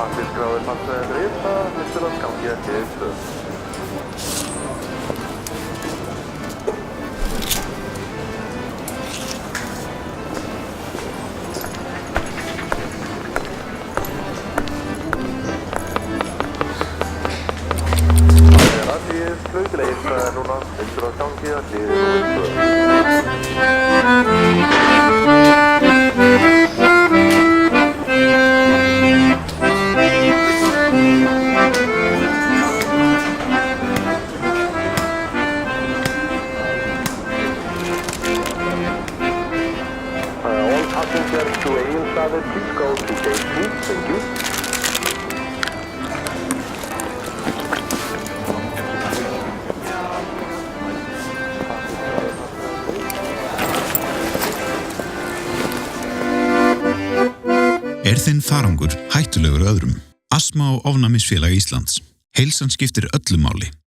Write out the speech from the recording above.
Pakisgráði passagerið, það mistur að gangi ekki stöð. Flugleið núna mistur að gangi ekki stöð. All passengers to Egilsstaðir, please go to gate 2. Thank you. Þinn farangur hættulegur öðrum. Astma- og ofnæmisfélag Íslands. Heilsan skiptir öllu máli.